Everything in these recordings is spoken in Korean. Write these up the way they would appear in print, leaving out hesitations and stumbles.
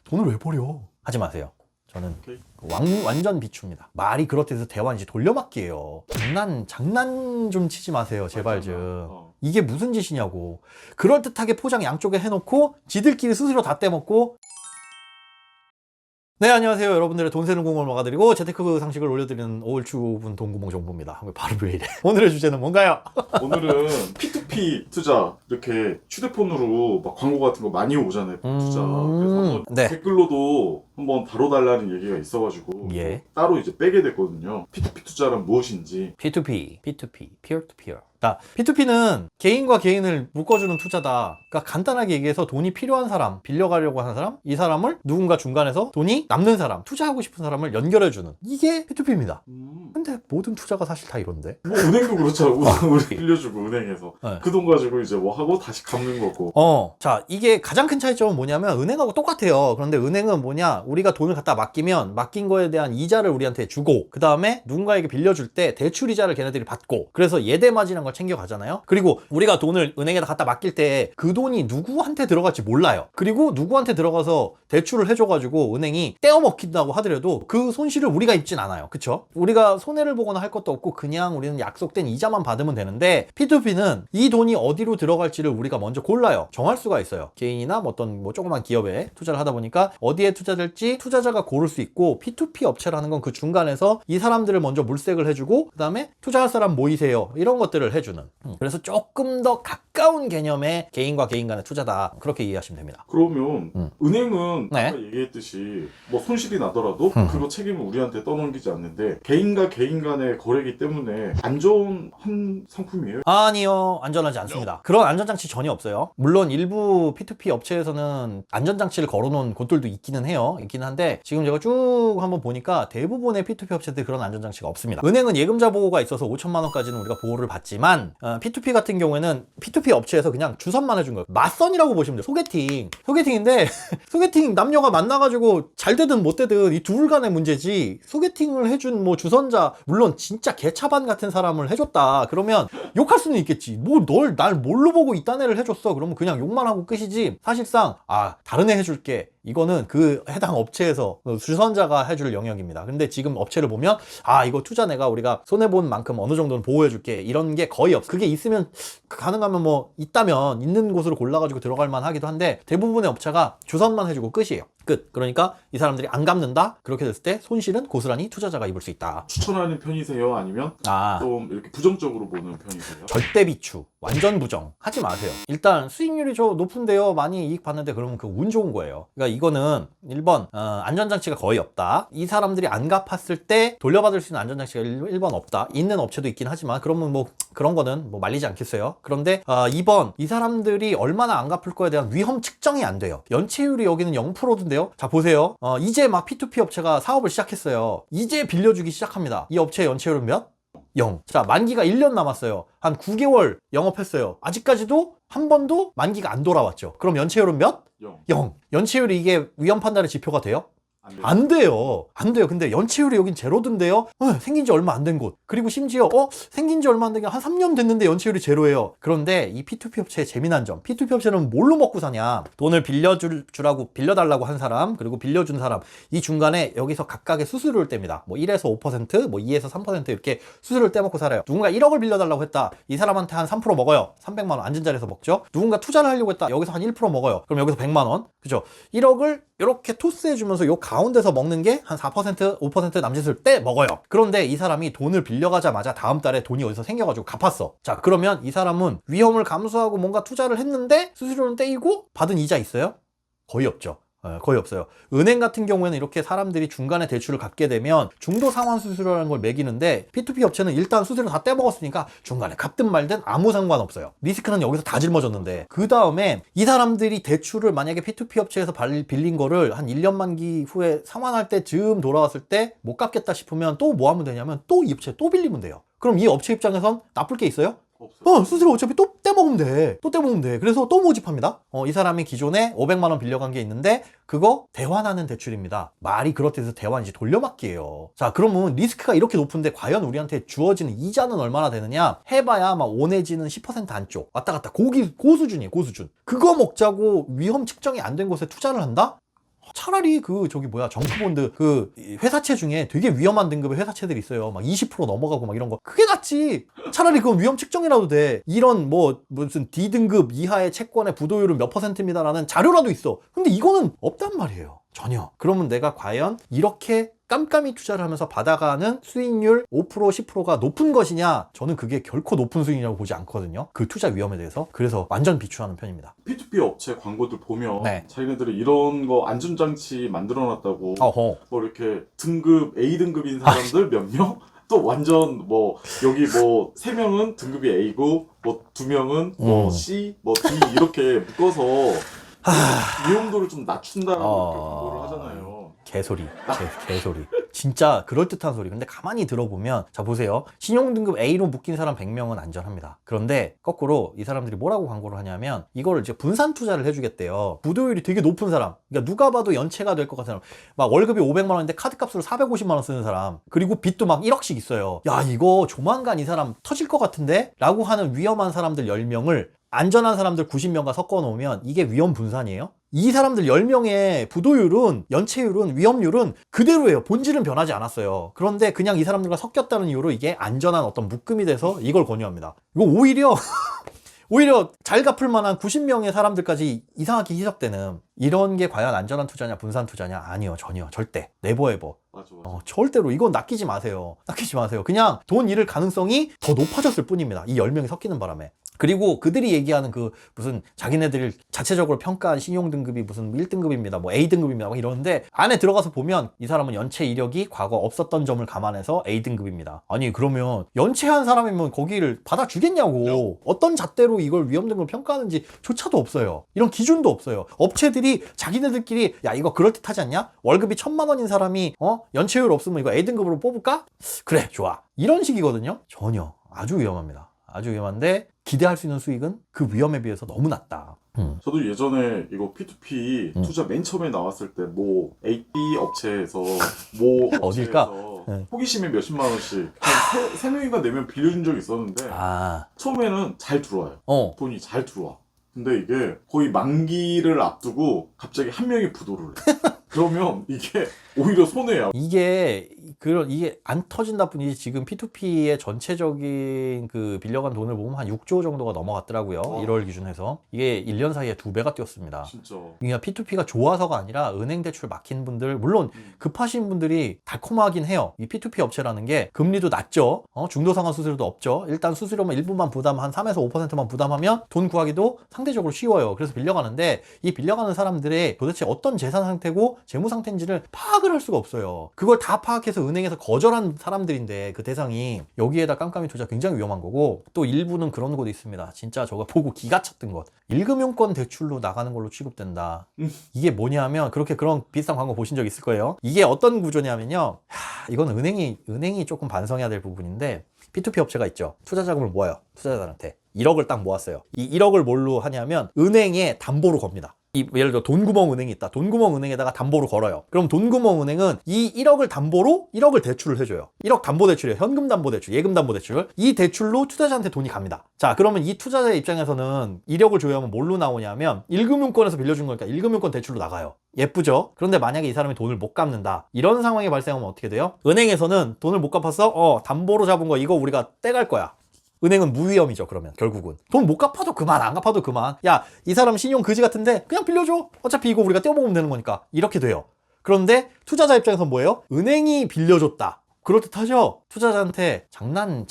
돈을 왜 버려? 하지 마세요. 저는 완전 비추입니다. 말이 그렇대서 대화인지 돌려막기예요. 장난 좀 치지 마세요. 제발 좀. 이게 무슨 짓이냐고. 그럴듯하게 포장 양쪽에 해놓고 지들끼리 스스로 다 떼먹고. 네, 안녕하세요. 여러분들의 돈 세는 공을 막아드리고 재테크 상식을 올려드리는 오울추분 동구멍 정보입니다. 바로 왜 이래? 오늘의 주제는 뭔가요? 오늘은 P2P 투자 이렇게 휴대폰으로 막 광고 같은 거 많이 오잖아요. 투자. 그래서 한번 네. 댓글로도 한번 다뤄달라는 얘기가 있어가지고 예. 따로 이제 빼게 됐거든요. P2P 투자란 무엇인지. P2P, peer to peer. 자, P2P는 개인과 개인을 묶어주는 투자다. 그러니까 간단하게 얘기해서 돈이 필요한 사람, 빌려가려고 하는 사람, 이 사람을 누군가 중간에서 돈이 남는 사람, 투자하고 싶은 사람을 연결해주는 이게 P2P입니다. 근데 모든 투자가 사실 다 이런데. 뭐 은행도 그렇잖아. 우리 빌려주고 은행에서 네. 그 돈 가지고 이제 뭐 하고 다시 갚는 거고. 자, 이게 가장 큰 차이점은 뭐냐면 은행하고 똑같아요. 그런데 은행은 뭐냐, 우리가 돈을 갖다 맡기면 맡긴 거에 대한 이자를 우리한테 주고, 그 다음에 누군가에게 빌려줄 때 대출 이자를 걔네들이 받고, 그래서 예대마진이라는 걸 챙겨가잖아요. 그리고 우리가 돈을 은행에다 갖다 맡길 때 그 돈이 누구한테 들어갈지 몰라요. 그리고 누구한테 들어가서 대출을 해줘가지고 은행이 떼어먹힌다고 하더라도 그 손실을 우리가 입진 않아요. 그쵸? 우리가 손해를 보거나 할 것도 없고 그냥 우리는 약속된 이자만 받으면 되는데, P2P는 이 돈이 어디로 들어갈지를 우리가 먼저 골라요. 정할 수가 있어요. 개인이나 어떤 조그만 기업에 투자를 하다 보니까 어디에 투자될지 투자자가 고를 수 있고, P2P 업체라는 건 그 중간에서 이 사람들을 먼저 물색을 해주고, 그 다음에 투자할 사람 모이세요, 이런 것들을 해주는. 그래서 조금 더 가까운 개념의 개인과 개인 간의 투자다, 그렇게 이해하시면 됩니다. 그러면 은행은 네. 아까 얘기했듯이 뭐 손실이 나더라도 그거 책임을 우리한테 떠넘기지 않는데, 개인과 개인 간의 거래이기 때문에 안전한 상품이에요? 아니요, 안전하지 않습니다. 그런 안전장치 전혀 없어요. 물론 일부 P2P 업체에서는 안전장치를 걸어놓은 곳들도 있기는 해요. 있기는 한데, 지금 제가 쭉 한번 보니까 대부분의 P2P 업체들이 그런 안전장치가 없습니다. 은행은 예금자 보호가 있어서 5천만 원까지는 우리가 보호를 받지만, P2P 같은 경우에는 P2P 업체에서 그냥 주선만 해준 거예요. 맞선이라고 보시면 돼요. 소개팅인데 소개팅 남녀가 만나가지고 잘 되든 못 되든 이 둘 간의 문제지, 소개팅을 해준 뭐 주선자, 물론 진짜 개차반 같은 사람을 해줬다 그러면 욕할 수는 있겠지. 뭐 날 뭘로 보고 이딴 애를 해줬어, 그러면 그냥 욕만 하고 끝이지. 사실상 다른 애 해줄게, 이거는 그 해당 업체에서 주선자가 해줄 영역입니다. 근데 지금 업체를 보면 이거 투자 내가 우리가 손해본 만큼 어느 정도는 보호해줄게, 이런 게 거의 없어. 그게 있으면, 가능하면 뭐 있다면 있는 곳으로 골라가지고 들어갈 만하기도 한데, 대부분의 업체가 주선만 해주고 끝이에요. 끝. 그러니까 이 사람들이 안 갚는다, 그렇게 됐을 때 손실은 고스란히 투자자가 입을 수 있다. 추천하는 편이세요? 아니면 좀 이렇게 부정적으로 보는 편이세요? 절대 비추, 완전 부정 하지 마세요. 일단 수익률이 높은데요, 많이 이익 받는데, 그러면 그 운 좋은 거예요. 그러니까 이거는 1번 안전장치가 거의 없다. 이 사람들이 안 갚았을 때 돌려받을 수 있는 안전장치가 1번 없다. 있는 업체도 있긴 하지만, 그러면 뭐 그런 거는 뭐 말리지 않겠어요. 그런데 2번, 이 사람들이 얼마나 안 갚을 거에 대한 위험 측정이 안 돼요. 연체율이 여기는 0%인데요 자, 보세요. 이제 막 P2P 업체가 사업을 시작했어요. 이제 빌려주기 시작합니다. 이 업체의 연체율은 몇? 0. 자, 만기가 1년 남았어요. 한 9개월 영업했어요. 아직까지도 한 번도 만기가 안 돌아왔죠. 그럼 연체율은 몇? 0. 연체율이 이게 위험 판단의 지표가 돼요? 안 돼요. 근데 연체율이 여긴 제로던데요? 생긴 지 얼마 안 된 곳. 그리고 심지어 생긴 지 얼마 안 된 게 한 3년 됐는데 연체율이 제로예요. 그런데 이 P2P 업체의 재미난 점, P2P 업체는 뭘로 먹고 사냐? 돈을 빌려달라고 한 사람, 그리고 빌려준 사람, 이 중간에 여기서 각각의 수수료를 뗍니다. 뭐 1에서 5%, 뭐 2에서 3% 이렇게 수수료를 떼먹고 살아요. 누군가 1억을 빌려달라고 했다. 이 사람한테 한 3% 먹어요. 300만 원 앉은 자리에서 먹죠. 누군가 투자를 하려고 했다. 여기서 한 1% 먹어요. 그럼 여기서 100만 원. 그죠? 1억을 이렇게 토스해주면서 요 가운데서 먹는 게 한 4%, 5% 남짓을 떼 먹어요. 그런데 이 사람이 돈을 빌려가자마자 다음 달에 돈이 어디서 생겨가지고 갚았어. 자, 그러면 이 사람은 위험을 감수하고 뭔가 투자를 했는데 수수료는 떼이고 받은 이자 있어요? 거의 없죠. 거의 없어요. 은행 같은 경우에는 이렇게 사람들이 중간에 대출을 갚게 되면 중도 상환 수수료라는 걸 매기는데, P2P 업체는 일단 수수료 다 떼먹었으니까 중간에 갚든 말든 아무 상관없어요. 리스크는 여기서 다 짊어졌는데, 그 다음에 이 사람들이 대출을 만약에 P2P 업체에서 빌린 거를 한 1년 만기 후에 상환할 때 즈음 돌아왔을 때 못 갚겠다 싶으면 또 뭐 하면 되냐면 또 이 업체에 또 빌리면 돼요. 그럼 이 업체 입장에선 나쁠 게 있어요? 수수료 어차피 또 떼먹으면 돼. 그래서 또 모집합니다. 이 사람이 기존에 500만 원 빌려간 게 있는데, 그거 대환하는 대출입니다. 말이 그렇대서 대환이지 돌려막기예요. 자, 그러면 리스크가 이렇게 높은데 과연 우리한테 주어지는 이자는 얼마나 되느냐? 해봐야 막 5 내지는 10% 안쪽 왔다 갔다, 고수준이에요. 그거 먹자고 위험 측정이 안 된 곳에 투자를 한다? 차라리 정크본드 회사채 중에 되게 위험한 등급의 회사채들이 있어요. 막 20% 넘어가고 막 이런 거. 그게 낫지. 차라리 그건 위험 측정이라도 돼. 이런 무슨 D등급 이하의 채권의 부도율은 몇 %입니다라는 자료라도 있어. 근데 이거는 없단 말이에요. 전혀. 그러면 내가 과연 이렇게 깜깜이 투자를 하면서 받아가는 수익률 5% 10%가 높은 것이냐? 저는 그게 결코 높은 수익이라고 보지 않거든요. 그 투자 위험에 대해서. 그래서 완전 비추하는 편입니다. P2P 업체 광고들 보면 네. 자기네들이 이런 거 안전장치 만들어놨다고 어허. 뭐 이렇게 등급 A 등급인 사람들 몇 명? 또 완전 여기 3명은 등급이 A고 2명은 C, D 이렇게 묶어서 위험도를 좀 낮춘다라고 이렇게 광고를 하잖아요. 개소리. 개소리. 진짜 그럴듯한 소리. 근데 가만히 들어보면 자 보세요. 신용등급 A로 묶인 사람 100명은 안전합니다. 그런데 거꾸로 이 사람들이 뭐라고 광고를 하냐면 이거를 이제 분산 투자를 해주겠대요. 부도율이 되게 높은 사람. 그러니까 누가 봐도 연체가 될 것 같은 사람. 막 월급이 500만 원인데 카드값으로 450만 원 쓰는 사람. 그리고 빚도 막 1억씩 있어요. 야 이거 조만간 이 사람 터질 것 같은데? 라고 하는 위험한 사람들 10명을 안전한 사람들 90명과 섞어 놓으면 이게 위험 분산이에요? 이 사람들 10명의 부도율은, 연체율은, 위험률은 그대로예요. 본질은 변하지 않았어요. 그런데 그냥 이 사람들과 섞였다는 이유로 이게 안전한 어떤 묶음이 돼서 이걸 권유합니다. 이거 오히려 잘 갚을 만한 90명의 사람들까지 이상하게 희석되는 이런 게 과연 안전한 투자냐 분산 투자냐? 아니요. 전혀. 절대. 네버에버. 맞아. 절대로 이건 낚이지 마세요. 그냥 돈 잃을 가능성이 더 높아졌을 뿐입니다. 이 10명이 섞이는 바람에. 그리고 그들이 얘기하는 무슨 자기네들 자체적으로 평가한 신용등급이 무슨 1등급입니다. A등급입니다. 막 이러는데 안에 들어가서 보면 이 사람은 연체 이력이 과거 없었던 점을 감안해서 A등급입니다. 아니 그러면 연체한 사람이면 거기를 받아주겠냐고. 어떤 잣대로 이걸 위험등급을 평가하는지 조차도 없어요. 이런 기준도 없어요. 업체들이 자기네들끼리 야 이거 그럴듯하지 않냐? 월급이 1000만 원인 사람이 연체율 없으면 이거 A등급으로 뽑을까? 그래 좋아. 이런 식이거든요. 전혀. 아주 위험합니다. 아주 위험한데 기대할 수 있는 수익은 그 위험에 비해서 너무 낮다. 저도 예전에 이거 P2P 투자 맨 처음에 나왔을 때 A 업체에서 어딜까? 업체에서 호기심에 몇십만 원씩 한 3명인가 4명 빌려준 적이 있었는데 처음에는 잘 들어와요. 돈이 잘 들어와. 근데 이게 거의 만기를 앞두고 갑자기 한 명이 부도를 해. 그러면 이게 오히려 손해야. 이게 안 터진다 뿐이지 지금 P2P의 전체적인 빌려간 돈을 보면 한 6조 정도가 넘어갔더라고요. 1월 기준에서. 이게 1년 사이에 2배가 뛰었습니다. 진짜. 그러니까 P2P가 좋아서가 아니라 은행 대출 막힌 분들, 물론 급하신 분들이 달콤하긴 해요. 이 P2P 업체라는 게 금리도 낮죠. 중도상환 수수료도 없죠. 일단 수수료만 일부만 한 3에서 5%만 부담하면 돈 구하기도 상대적으로 쉬워요. 그래서 빌려가는데 이 빌려가는 사람들의 도대체 어떤 재산 상태고 재무 상태인지를 파악을 할 수가 없어요. 그걸 다 파악해서 은행에서 거절한 사람들인데 그 대상이 여기에다 깜깜이 투자 굉장히 위험한 거고 또 일부는 그런 곳도 있습니다. 진짜 저거 보고 기가 찼던 것. 1금융권 대출로 나가는 걸로 취급된다. 이게 뭐냐면 그런 비슷한 광고 보신 적 있을 거예요. 이게 어떤 구조냐면요. 이건 은행이 조금 반성해야 될 부분인데 P2P 업체가 있죠. 투자 자금을 모아요. 투자자들한테. 1억을 딱 모았어요. 이 1억을 뭘로 하냐면 은행에 담보로 겁니다. 예를 들어 돈구멍 은행이 있다. 돈구멍 은행에다가 담보로 걸어요. 그럼 돈구멍 은행은 이 1억을 담보로 1억을 대출을 해줘요. 1억 담보 대출이에요. 현금 담보 대출, 예금 담보 대출. 이 대출로 투자자한테 돈이 갑니다. 자, 그러면 이 투자자의 입장에서는 1억을 줘야 하면 뭘로 나오냐면 1금융권에서 빌려준 거니까 1금융권 대출로 나가요. 예쁘죠? 그런데 만약에 이 사람이 돈을 못 갚는다. 이런 상황이 발생하면 어떻게 돼요? 은행에서는 돈을 못 갚았어? 담보로 잡은 거 이거 우리가 떼갈 거야. 은행은 무위험이죠. 그러면 결국은 돈 못 갚아도 그만, 안 갚아도 그만. 야, 이 사람 신용 그지 같은데 그냥 빌려줘. 어차피 이거 우리가 떼어먹으면 되는 거니까. 이렇게 돼요. 그런데 투자자 입장에서 뭐예요? 은행이 빌려줬다. 그럴듯하죠? 투자자한테 장난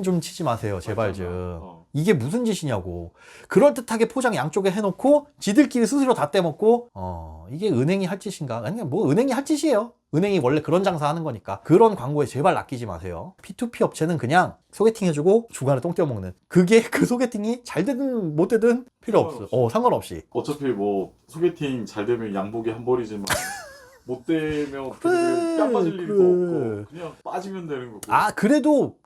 좀 치지 마세요. 제발 좀. 이게 무슨 짓이냐고. 그럴듯하게 포장 양쪽에 해놓고 지들끼리 스스로 다 떼먹고 이게 은행이 할 짓인가? 아니 은행이 할 짓이에요. 은행이 원래 그런 장사 하는 거니까. 그런 광고에 제발 낚이지 마세요. P2P 업체는 그냥 소개팅 해주고 중간에 똥 떼어먹는. 그게 그 소개팅이 잘 되든 못 되든 필요 없어. 상관없이. 어차피 소개팅 잘 되면 양복이 한 벌이지만 못 되면 그래, 뺨 맞을 일도 없고 그냥 빠지면 되는 거고.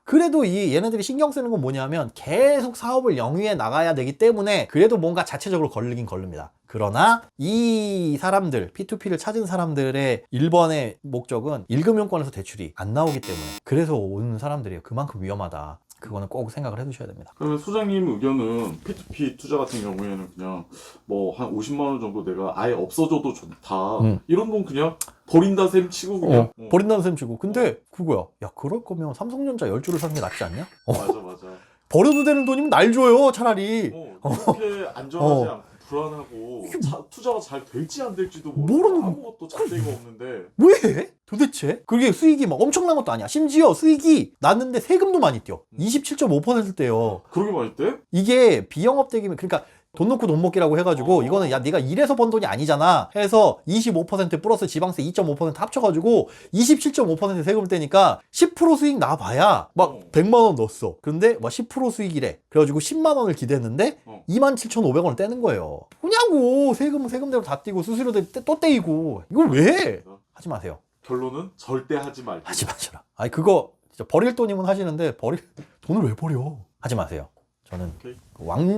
그래도 얘네들이 신경 쓰는 건 뭐냐면 계속 사업을 영위해 나가야 되기 때문에 그래도 뭔가 자체적으로 걸르긴 걸릅니다. 그러나 이 사람들, P2P를 찾은 사람들의 1번의 목적은 1금융권에서 대출이 안 나오기 때문에 그래서 오는 사람들이에요. 그만큼 위험하다. 그거는 꼭 생각을 해두셔야 됩니다. 그러면 소장님 의견은 P2P 투자 같은 경우에는 그냥 뭐 한 50만 원 정도 내가 아예 없어져도 좋다. 이런 돈 그냥 버린다 셈 치고 그냥. 버린다는 셈 치고. 근데 그거야. 야, 그럴 거면 삼성전자 10주를 사는 게 낫지 않냐? 맞아. 버려도 되는 돈이면 날 줘요, 차라리. 그렇게 안전하지 않고 불안하고 투자가 잘 될지 안 될지도 모르는 모르고 아무것도 잣대가 없는데 왜 해? 도대체? 그게 수익이 막 엄청난 것도 아니야. 심지어 수익이 났는데 세금도 많이 떼요. 27.5%대요. 그러게 많이 때? 이게 비영업대기면, 그러니까 돈 놓고 돈 먹기라고 해가지고 이거는 야 네가 일해서 번 돈이 아니잖아 해서 25% 플러스 지방세 2.5% 합쳐가지고 27.5% 세금을 떼니까 10% 수익 나봐야 막 100만 원 넣었어. 근데 막 10% 수익이래. 그래가지고 10만 원을 기대했는데 27,500원을 떼는 거예요. 뭐냐고. 세금대로 다 떼고 수수료도 또 떼이고 이걸 왜 해? 하지 마세요. 결론은 절대 하지 말기. 하지 마셔라. 아니 그거 진짜 버릴 돈이면 하시는데 돈을 왜 버려? 하지 마세요. 저는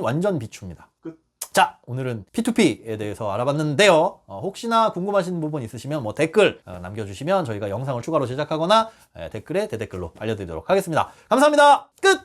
완전 비추입니다. 끝. 자, 오늘은 P2P에 대해서 알아봤는데요. 혹시나 궁금하신 부분 있으시면 뭐 댓글 남겨주시면 저희가 영상을 추가로 제작하거나 댓글에 대댓글로 알려드리도록 하겠습니다. 감사합니다. 끝!